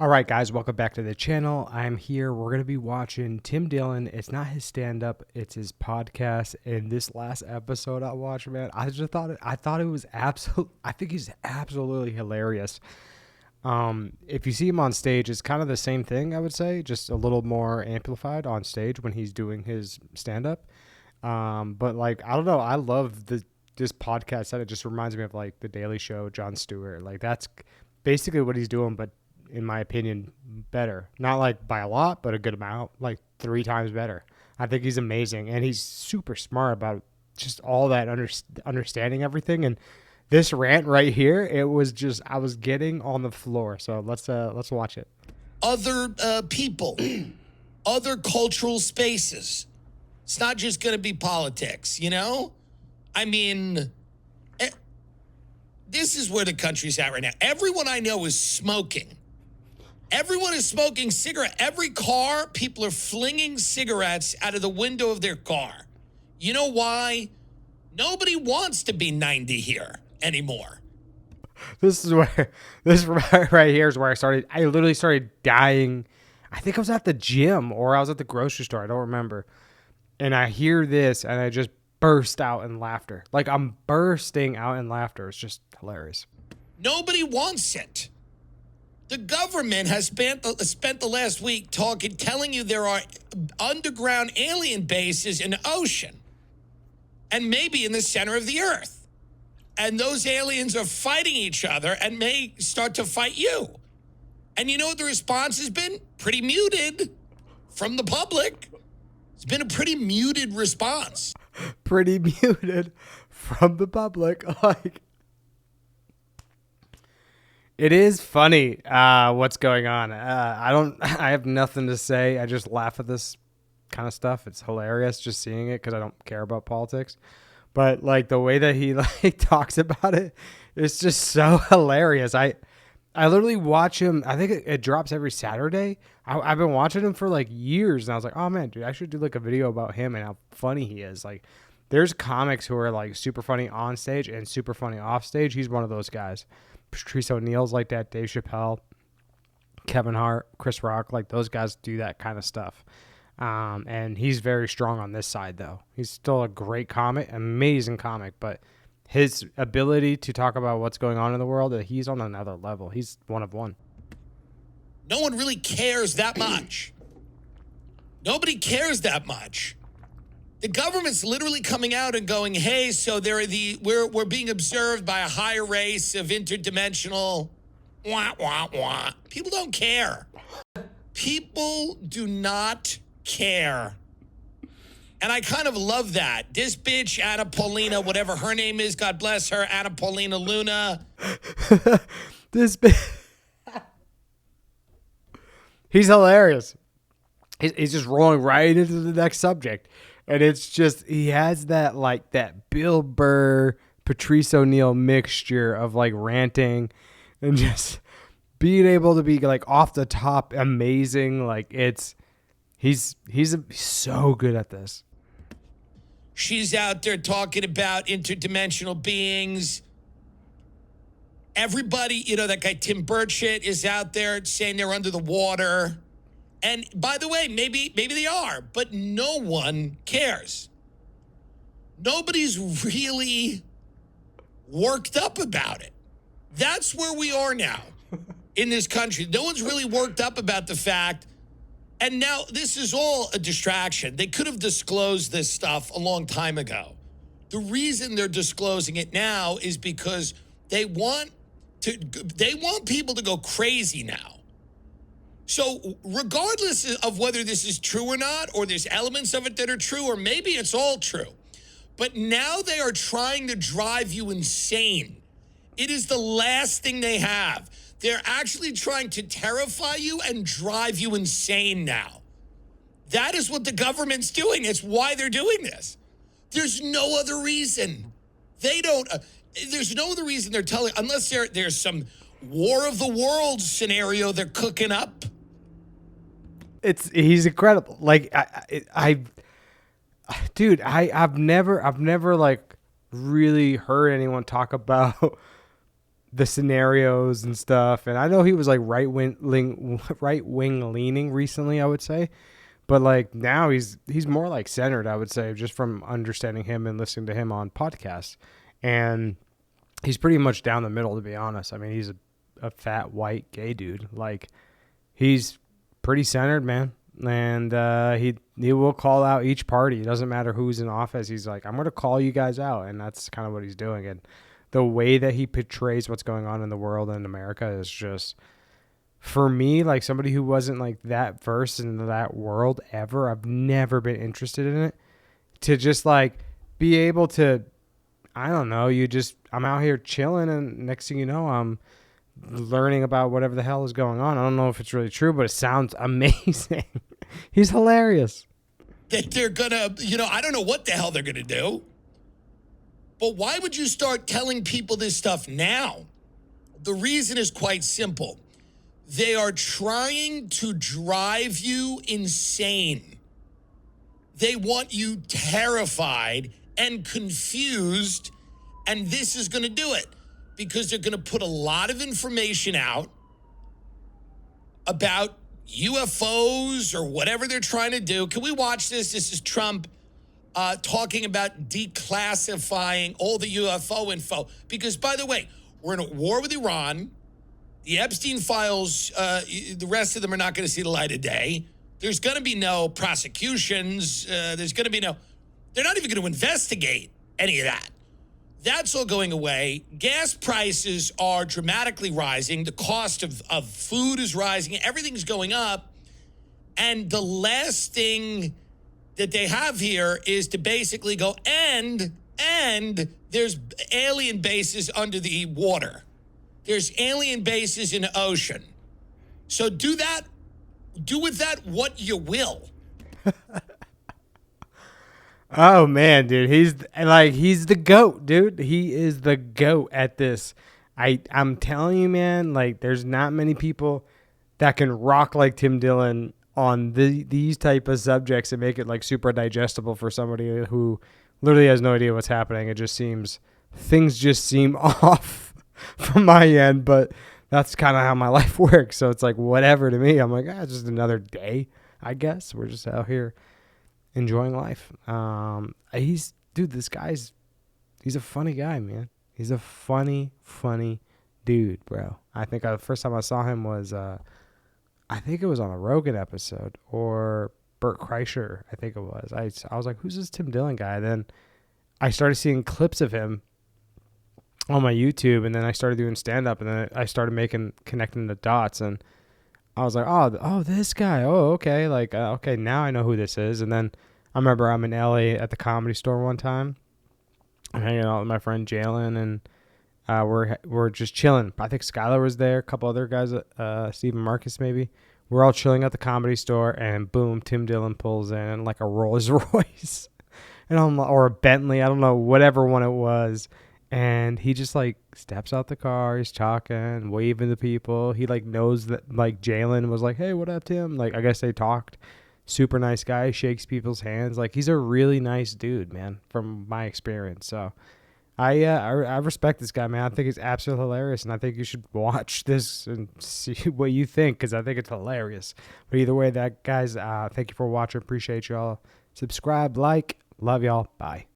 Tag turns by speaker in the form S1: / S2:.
S1: All right, guys, welcome back to the channel. I'm here. We're going to be watching Tim Dillon. It's not his stand-up, it's his podcast. And this last episode I watched, man, I thought it was I think he's absolutely hilarious. If you see him on stage, it's kind of the same thing, I would say, just a little more amplified on stage when he's doing his stand-up. But like, I don't know, I love this podcast that it just reminds me of like The Daily Show, Jon Stewart. Like that's basically what he's doing, but in my opinion, better. Not like by a lot, but a good amount, like 3 times better. I think he's amazing, and he's super smart about just all that understanding everything. And this rant right here, it was just, I was getting on the floor. So let's watch it.
S2: Other people, other cultural spaces. It's not just going to be politics, you know? I mean, this is where the country's at right now. Everyone I know is smoking. Everyone is smoking cigarette. Every car, people are flinging cigarettes out of the window of their car. You know why? Nobody wants to be 90 here anymore.
S1: This right here is where I literally started dying. I think I was at the gym or I was at the grocery store. I don't remember. And I hear this and I just burst out in laughter. Like I'm bursting out in laughter. It's just hilarious.
S2: Nobody wants it. The government has spent the last week telling you there are underground alien bases in the ocean and maybe in the center of the earth. And those aliens are fighting each other and may start to fight you. And you know what the response has been? Pretty muted from the public. It's been a pretty muted response.
S1: Pretty muted from the public. Like, it is funny what's going on. I have nothing to say. I just laugh at this kind of stuff. It's hilarious just seeing it because I don't care about politics. But like the way that he like talks about it, it's just so hilarious. I literally watch him. I think it drops every Saturday. I've been watching him for like years, and I was like, oh man, dude, I should do like a video about him and how funny he is. Like, there's comics who are like super funny on stage and super funny off stage. He's one of those guys. Patrice O'Neal's like that. Dave Chappelle, Kevin Hart, Chris Rock, like those guys do that kind of stuff. And he's very strong on this side, though. He's still a great comic, amazing comic, but his ability to talk about what's going on in the world, he's on another level. He's one of one.
S2: No one really cares that much. Nobody cares that much. The government's literally coming out and going, hey, so we're being observed by a higher race of interdimensional wah, wah, wah. People don't care. People do not care. And I kind of love that. This bitch, Anna Paulina, whatever her name is, God bless her, Anna Paulina Luna.
S1: This bitch. He's hilarious. He's just rolling right into the next subject. And it's just, he has that like that Bill Burr, Patrice O'Neal mixture of like ranting and just being able to be like off the top amazing. Like he's so good at this.
S2: She's out there talking about interdimensional beings. Everybody, you know, that guy Tim Burchett is out there saying they're under the water. And by the way, maybe they are, but no one cares. Nobody's really worked up about it. That's where we are now in this country. No one's really worked up about the fact. And now this is all a distraction. They could have disclosed this stuff a long time ago. The reason they're disclosing it now is because they want people to go crazy now. So regardless of whether this is true or not, or there's elements of it that are true, or maybe it's all true, but now they are trying to drive you insane. It is the last thing they have. They're actually trying to terrify you and drive you insane now. That is what the government's doing. It's why they're doing this. There's no other reason. There's no other reason they're telling, unless there's some War of the Worlds scenario they're cooking up.
S1: He's incredible. Like dude, I've never like really heard anyone talk about the scenarios and stuff. And I know he was like right wing leaning recently, I would say. But like now he's more like centered, I would say, just from understanding him and listening to him on podcasts. And he's pretty much down the middle, to be honest. I mean, he's a fat white gay dude. Like, he's pretty centered, man. And he will call out each party. It doesn't matter who's in office. He's like, I'm going to call you guys out. And that's kind of what he's doing. And the way that he portrays what's going on in the world and in America is just, for me, like somebody who wasn't like that versed into that world ever, I've never been interested in it, to just like be able to, I don't know, I'm out here chilling, and next thing you know, I'm learning about whatever the hell is going on. I don't know if it's really true, but it sounds amazing. He's hilarious.
S2: That they're gonna, I don't know what the hell they're gonna do. But why would you start telling people this stuff now? The reason is quite simple. They are trying to drive you insane. They want you terrified and confused, and this is going to do it because they're going to put a lot of information out about UFOs or whatever they're trying to do. Can we watch this? This is Trump talking about declassifying all the UFO info. Because, by the way, we're in a war with Iran. The Epstein files, the rest of them are not going to see the light of day. There's going to be no prosecutions. There's going to be they're not even going to investigate any of that. That's all going away. Gas prices are dramatically rising. The cost of food is rising. Everything's going up. And the last thing that they have here is to basically go, and there's alien bases under the water. There's alien bases in the ocean. So do with that what you will.
S1: Oh man, dude, he's the GOAT, dude. He is the GOAT at this. I'm telling you, man, like there's not many people that can rock like Tim Dillon on these type of subjects and make it like super digestible for somebody who literally has no idea what's happening. Things just seem off from my end, but that's kind of how my life works. So it's like whatever to me. I'm like, it's just another day, I guess. We're just out here enjoying life. He's a funny guy, man. He's a funny dude, bro. I think the first time I saw him was, I think it was on a Rogan episode or Bert Kreischer. I think it was. I was like, who's this Tim Dillon guy? Then I started seeing clips of him on my YouTube, and then I started doing stand up, and then I started connecting the dots, and I was like, oh, this guy. Oh, okay. Like, okay, now I know who this is. And then I remember I'm in LA at the Comedy Store one time. I'm hanging out with my friend Jalen, and we're just chilling. I think Skylar was there, a couple other guys, Stephen Marcus maybe. We're all chilling at the Comedy Store, and boom, Tim Dillon pulls in like a Rolls Royce, or a Bentley. I don't know, whatever one it was. And he just like steps out the car. He's talking, waving to people. He like knows that like Jalen was like, "Hey, what up, Tim?" Like I guess they talked. Super nice guy. Shakes people's hands. Like he's a really nice dude, man. From my experience, so I respect this guy, man. I think he's absolutely hilarious, and I think you should watch this and see what you think because I think it's hilarious. But either way, that guys, thank you for watching. Appreciate y'all. Subscribe, like, love y'all. Bye.